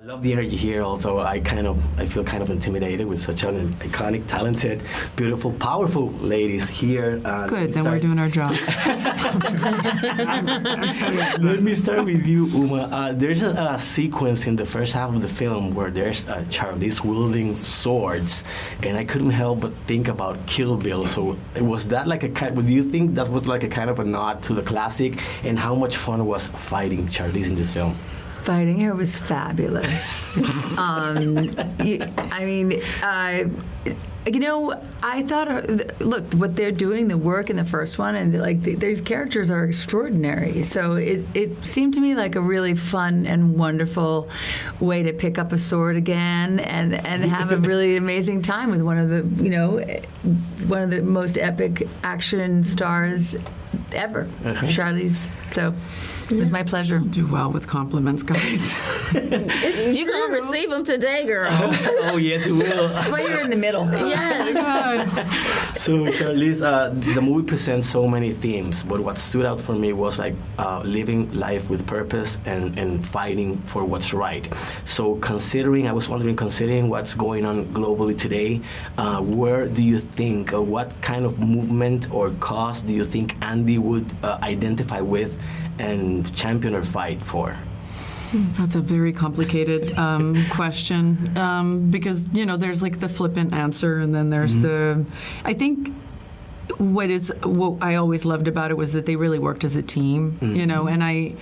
I love the energy here, although I feel kind of intimidated with such an iconic, talented, beautiful, powerful ladies here. Good, then we're doing our job. Let me start with you, Uma. There's a sequence in the first half of the film where there's Charlize wielding swords, and I couldn't help but think about Kill Bill. So was that like do you think that was like a kind of a nod to the classic? And how much fun was fighting Charlize in this film? Fighting her was fabulous. I thought, look, what they're doing, the work in the first one, and these characters are extraordinary. So it seemed to me like a really fun and wonderful way to pick up a sword again and have a really amazing time with one of the most epic action stars ever, Charlize. So it was my pleasure. Do well with compliments, guys. You're going to receive them today, girl. Oh, yes, you will. Well, you're in the middle. Yes. So, Charlize, the movie presents so many themes, but what stood out for me was living life with purpose and fighting for what's right. So, considering what's going on globally today, where do you think, or what kind of movement or cause do you think Andy would identify with and champion or fight for? That's a very complicated question because, there's like the flippant answer and then there's I think what I always loved about it was that they really worked as a team, and I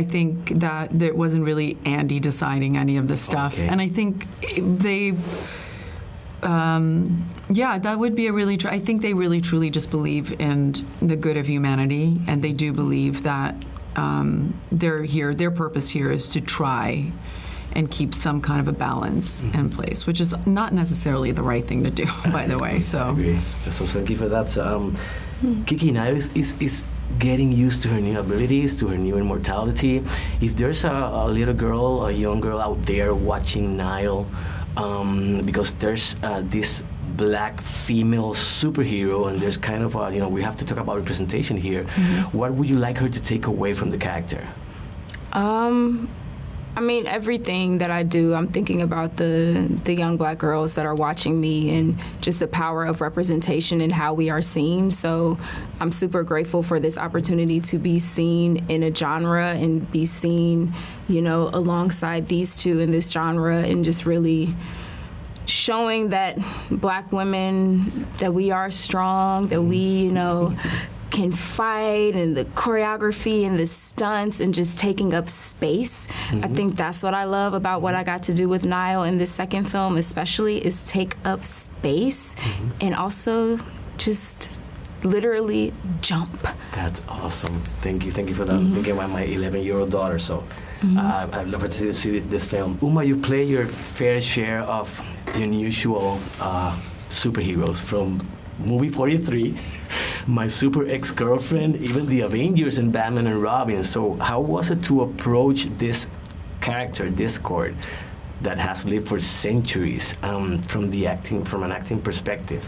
think that there wasn't really Andy deciding any of this stuff. Okay. And I think they... that would be a really... I think they really, truly just believe in the good of humanity, and they do believe that their purpose here is to try and keep some kind of a balance in place, which is not necessarily the right thing to do, by the way. So, I agree. So thank you for that. So, Kiki now is getting used to her new abilities, to her new immortality. If there's a little girl, a young girl out there watching Nile, because there's this black female superhero, and there's kind of we have to talk about representation here. What would you like her to take away from the character? Everything that I do, I'm thinking about the young black girls that are watching me and just the power of representation and how we are seen. So I'm super grateful for this opportunity to be seen in a genre and be seen, alongside these two in this genre, and just really showing that black women, that we are strong, that we, can fight, and the choreography and the stunts and just taking up space. I think that's what I love about what I got to do with Niall in this second film especially, is take up space and also just literally jump. That's awesome. Thank you for that. I'm thinking about my 11-year-old daughter, so I'd love her to see this film. Uma, you play your fair share of unusual superheroes, from movie 43, My Super Ex-Girlfriend, even the Avengers and Batman and Robin. So how was it to approach this character, Discord, that has lived for centuries, from an acting perspective?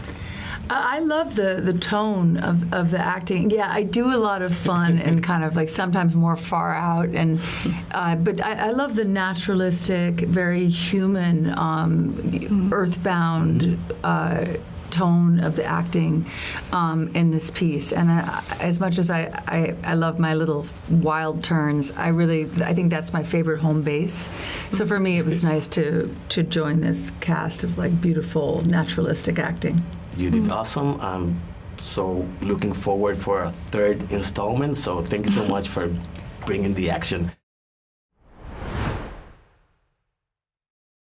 I love the tone of the acting. Yeah, I do a lot of fun and kind of sometimes more far out, and but I love the naturalistic, very human, earthbound tone of the acting in this piece. And as much as I love my little wild turns, I think that's my favorite home base. So for me, it was nice to join this cast of beautiful naturalistic acting. You did awesome. So looking forward for a third installment. So thank you so much for bringing the action.